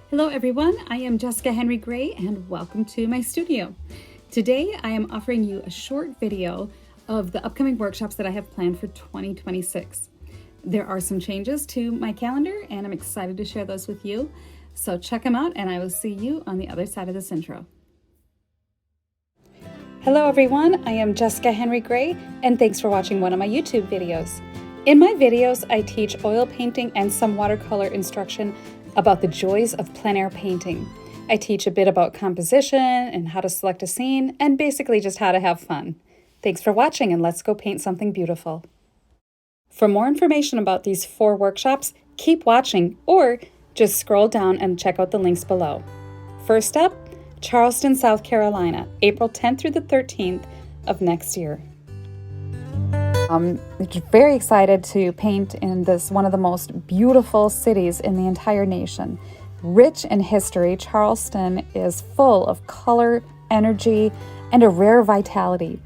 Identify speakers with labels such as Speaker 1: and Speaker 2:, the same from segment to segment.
Speaker 1: Hello everyone, I am Jessica Henry Gray and welcome to my studio. Today I am offering you a short video of the upcoming workshops that I have planned for 2026. There are some changes to my calendar and I'm excited to share those with you. So check them out and I will see you on the other side of this intro. Hello everyone, I am Jessica Henry Gray and thanks for watching one of my YouTube videos. In my videos, I teach oil painting and some watercolor instruction about the joys of plein air painting. I teach a bit about composition and how to select a scene and basically just how to have fun. Thanks for watching and let's go paint something beautiful. For more information about these 4 workshops, keep watching or just scroll down and check out the links below. First up, Charleston, South Carolina, April 10th through the 13th of next year. I'm very excited to paint in this one of the most beautiful cities in the entire nation. Rich in history, Charleston is full of color, energy, and a rare vitality.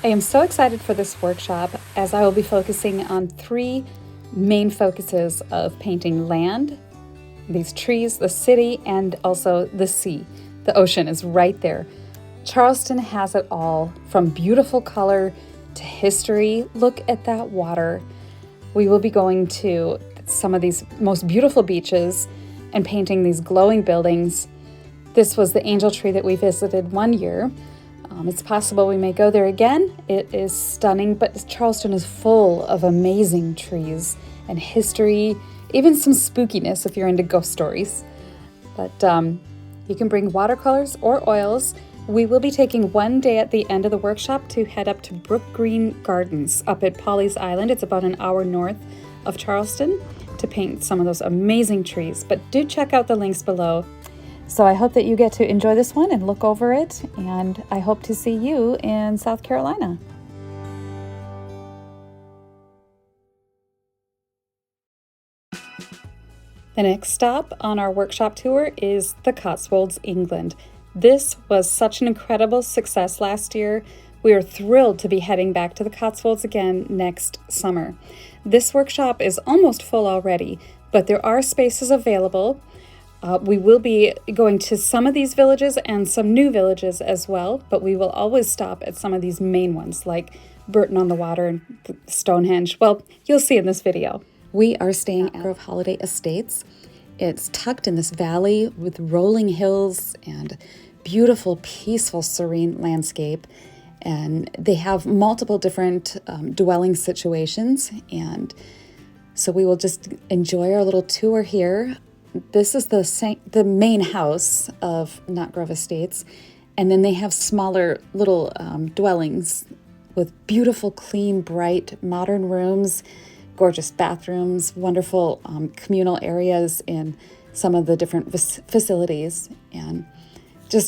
Speaker 1: I am so excited for this workshop as I will be focusing on 3 main focuses of painting: land, these trees, the city, and also the sea. The ocean is right there. Charleston has it all, from beautiful color to history. Look at that water. We will be going to some of these most beautiful beaches and painting these glowing buildings. This was the angel tree that we visited one year. It's possible we may go there again. It is stunning, but Charleston is full of amazing trees and history, even some spookiness if you're into ghost stories. But you can bring watercolors or oils. We will be taking one day at the end of the workshop to head up to Brook Green Gardens up at Pawleys Island. It's about an hour north of Charleston to paint some of those amazing trees. But do check out the links below. So I hope that you get to enjoy this one and look over it. And I hope to see you in South Carolina. The next stop on our workshop tour is the Cotswolds, England. This was such an incredible success last year. We are thrilled to be heading back to the Cotswolds again next summer. This workshop is almost full already, but there are spaces available. We will be going to some of these villages and some new villages as well, but we will always stop at some of these main ones like Burton-on-the-Water and Stonehenge. Well, you'll see in this video. We are staying at Grove Holiday Estates. It's tucked in this valley with rolling hills and beautiful, peaceful, serene landscape. And they have multiple different dwelling situations. And so we will just enjoy our little tour here. This is the main house of Knott Grove Estates. And then they have smaller little dwellings with beautiful, clean, bright, modern rooms, gorgeous bathrooms, wonderful communal areas in some of the different facilities. And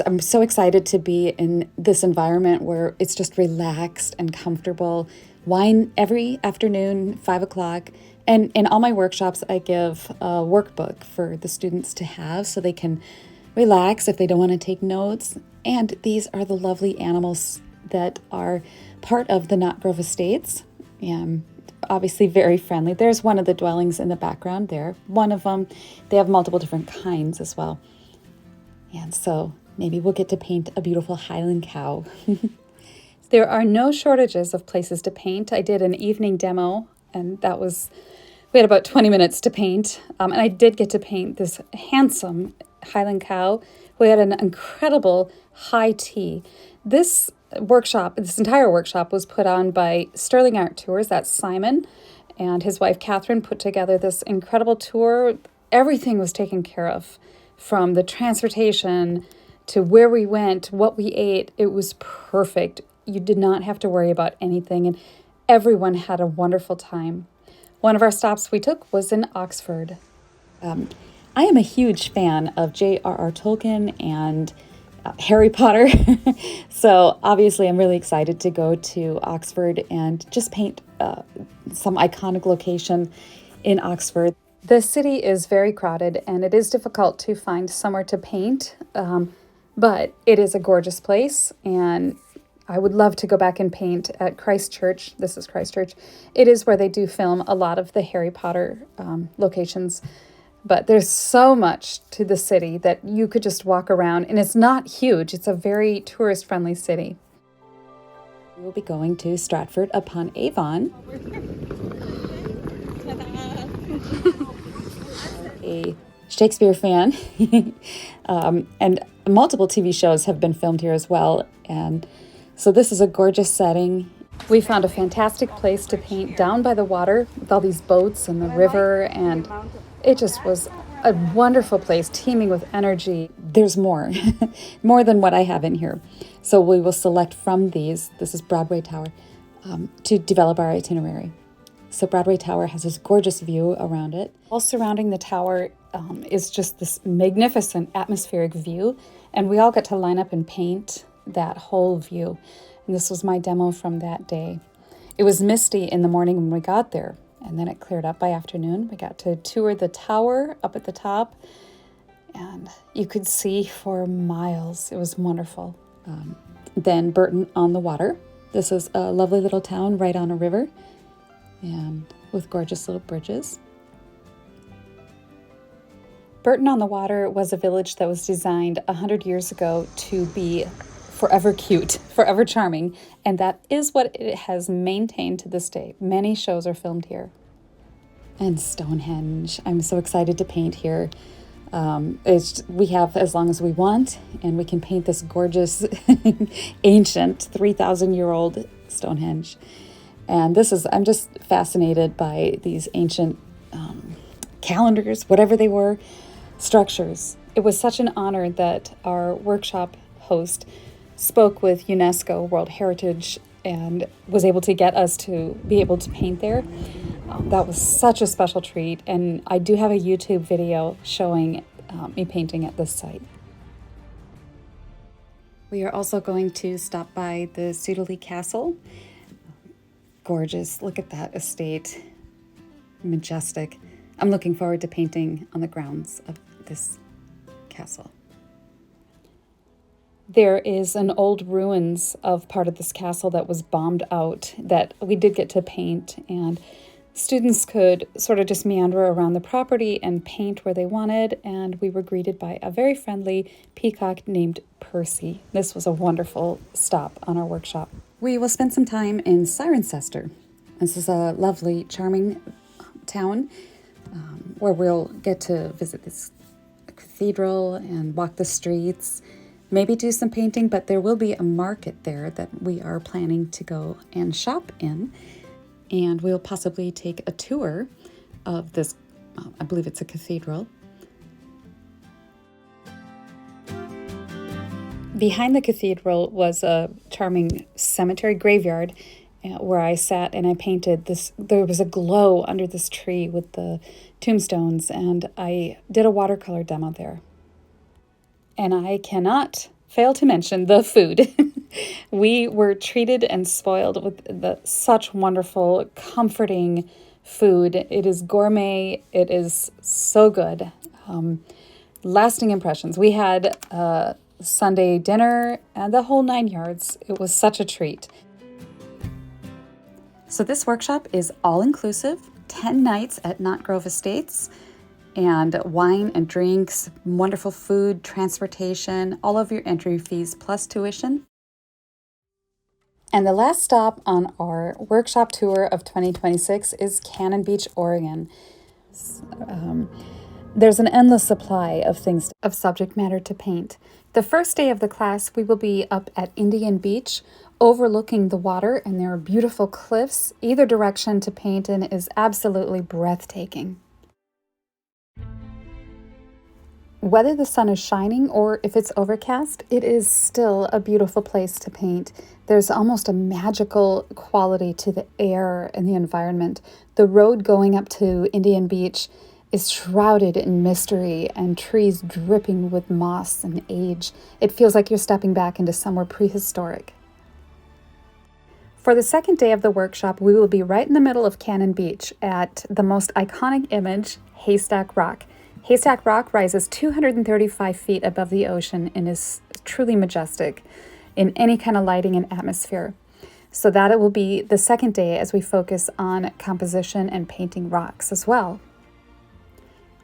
Speaker 1: I'm so excited to be in this environment where it's just relaxed and comfortable. Wine every afternoon, 5 o'clock. And in all my workshops, I give a workbook for the students to have so they can relax if they don't want to take notes. And these are the lovely animals that are part of the Knott Grove Estates. And obviously very friendly. There's one of the dwellings in the background there. One of them, they have multiple different kinds as well. And so maybe we'll get to paint a beautiful Highland cow. There are no shortages of places to paint. I did an evening demo and we had about 20 minutes to paint. And I did get to paint this handsome Highland cow. We had an incredible high tea. This entire workshop was put on by Sterling Art Tours. That's Simon and his wife Catherine put together this incredible tour. Everything was taken care of, from the transportation to where we went, what we ate. It was perfect. You did not have to worry about anything, and everyone had a wonderful time. One of our stops we took was in Oxford. I am a huge fan of J.R.R. Tolkien and Harry Potter. So obviously I'm really excited to go to Oxford and just paint some iconic location in Oxford. The city is very crowded and it is difficult to find somewhere to paint, but it is a gorgeous place and I would love to go back and paint at Christchurch. This is Christchurch. It is where they do film a lot of the Harry Potter locations. But there's so much to the city that you could just walk around, and it's not huge. It's a very tourist-friendly city. We will be going to Stratford-upon-Avon. A Shakespeare fan, and multiple TV shows have been filmed here as well. And so this is a gorgeous setting. We found a fantastic place to paint down by the water with all these boats and the river, and it just was a wonderful place, teeming with energy. There's more, more than what I have in here. So we will select from these, this is Broadway Tower, to develop our itinerary. So Broadway Tower has this gorgeous view around it. All surrounding the tower is just this magnificent atmospheric view, and we all get to line up and paint that whole view. And this was my demo from that day. It was misty in the morning when we got there, and then it cleared up by afternoon. We got to tour the tower up at the top, and you could see for miles. It was wonderful. Then Burton on the Water. This is a lovely little town right on a river, and with gorgeous little bridges. Burton on the Water was a village that was designed 100 years ago to be forever cute, forever charming, and that is what it has maintained to this day. Many shows are filmed here. And Stonehenge. I'm so excited to paint here. We have as long as we want, and we can paint this gorgeous, ancient, 3,000-year-old Stonehenge. And I'm just fascinated by these ancient calendars, whatever they were, structures. It was such an honor that our workshop host spoke with UNESCO World Heritage and was able to get us to be able to paint there. That was such a special treat, and I do have a YouTube video showing me painting at this site. We are also going to stop by the Sudeley Castle. Gorgeous, look at that estate, majestic. I'm looking forward to painting on the grounds of this castle. There is an old ruins of part of this castle that was bombed out that we did get to paint, and students could sort of just meander around the property and paint where they wanted, and we were greeted by a very friendly peacock named Percy. This was a wonderful stop on our workshop. We will spend some time in Cirencester. This is a lovely, charming town where we'll get to visit this cathedral and walk the streets, maybe do some painting, but there will be a market there that we are planning to go and shop in. And we'll possibly take a tour of this, I believe it's a cathedral. Behind the cathedral was a charming cemetery graveyard where I sat and I painted this. There was a glow under this tree with the tombstones, and I did a watercolor demo there. And I cannot fail to mention the food. We were treated and spoiled with such wonderful, comforting food. It is gourmet. It is so good. Lasting impressions. We had a Sunday dinner and the whole 9 yards. It was such a treat. So this workshop is all-inclusive, 10 nights at Knott Grove Estates, and wine and drinks, wonderful food, transportation, all of your entry fees plus tuition. And the last stop on our workshop tour of 2026 is Canon Beach, Oregon. There's an endless supply of things, of subject matter to paint. The first day of the class, we will be up at Indian Beach, overlooking the water, and there are beautiful cliffs. Either direction to paint in is absolutely breathtaking. Whether the sun is shining or if it's overcast, it is still a beautiful place to paint. There's almost a magical quality to the air and the environment. The road going up to Indian Beach is shrouded in mystery and trees dripping with moss and age. It feels like you're stepping back into somewhere prehistoric. For the second day of the workshop, we will be right in the middle of Canon Beach at the most iconic image, Haystack Rock. Haystack Rock rises 235 feet above the ocean and is truly majestic in any kind of lighting and atmosphere. So that it will be the second day as we focus on composition and painting rocks as well.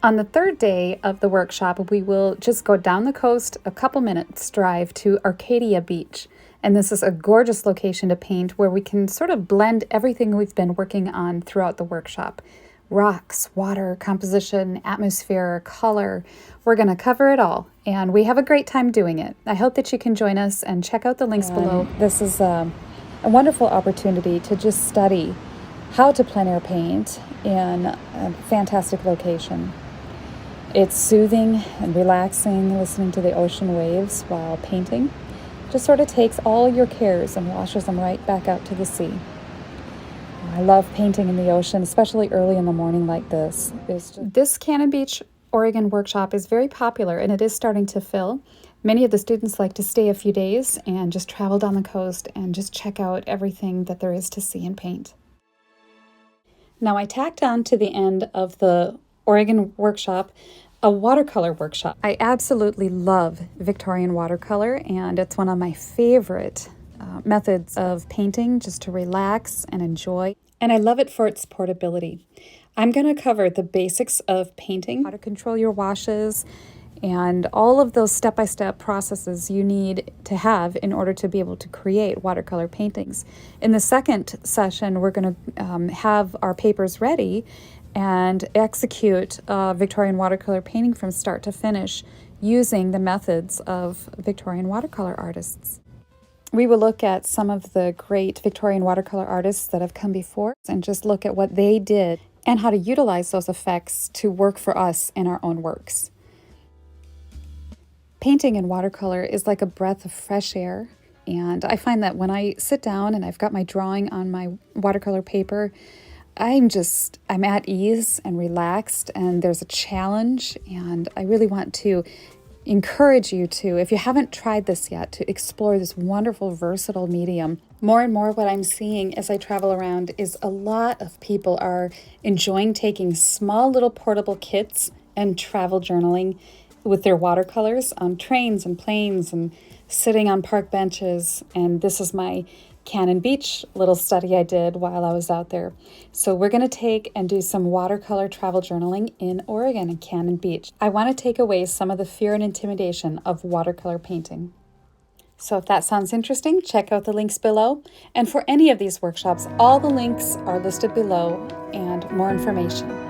Speaker 1: On the third day of the workshop, we will just go down the coast a couple minutes drive to Arcadia Beach. And this is a gorgeous location to paint where we can sort of blend everything we've been working on throughout the workshop. Rocks, water, composition, atmosphere, color. We're going to cover it all, and we have a great time doing it. I hope that you can join us and check out the links below. This is a wonderful opportunity to just study how to plein air paint in a fantastic location. It's soothing and relaxing listening to the ocean waves while painting. Just sort of takes all your cares and washes them right back out to the sea. I love painting in the ocean, especially early in the morning like this. This Canon Beach, Oregon workshop is very popular, and it is starting to fill. Many of the students like to stay a few days and just travel down the coast and just check out everything that there is to see and paint. Now I tacked on to the end of the Oregon workshop a watercolor workshop. I absolutely love Victorian watercolor, and it's one of my favorite methods of painting, just to relax and enjoy. And I love it for its portability. I'm going to cover the basics of painting, how to control your washes, and all of those step-by-step processes you need to have in order to be able to create watercolor paintings. In the second session, we're going to have our papers ready and execute Victorian watercolor painting from start to finish using the methods of Victorian watercolor artists. We will look at some of the great Victorian watercolor artists that have come before and just look at what they did and how to utilize those effects to work for us in our own works. Painting in watercolor is like a breath of fresh air, and I find that when I sit down and I've got my drawing on my watercolor paper, I'm at ease and relaxed, and there's a challenge, and I really want to encourage you to, if you haven't tried this yet, to explore this wonderful, versatile medium. More and more what I'm seeing as I travel around is a lot of people are enjoying taking small little portable kits and travel journaling with their watercolors on trains and planes and sitting on park benches. And this is my Canon Beach little study I did while I was out there. So we're going to take and do some watercolor travel journaling in Oregon and Canon Beach. I want to take away some of the fear and intimidation of watercolor painting. So if that sounds interesting, check out the links below. And for any of these workshops, all the links are listed below and more information.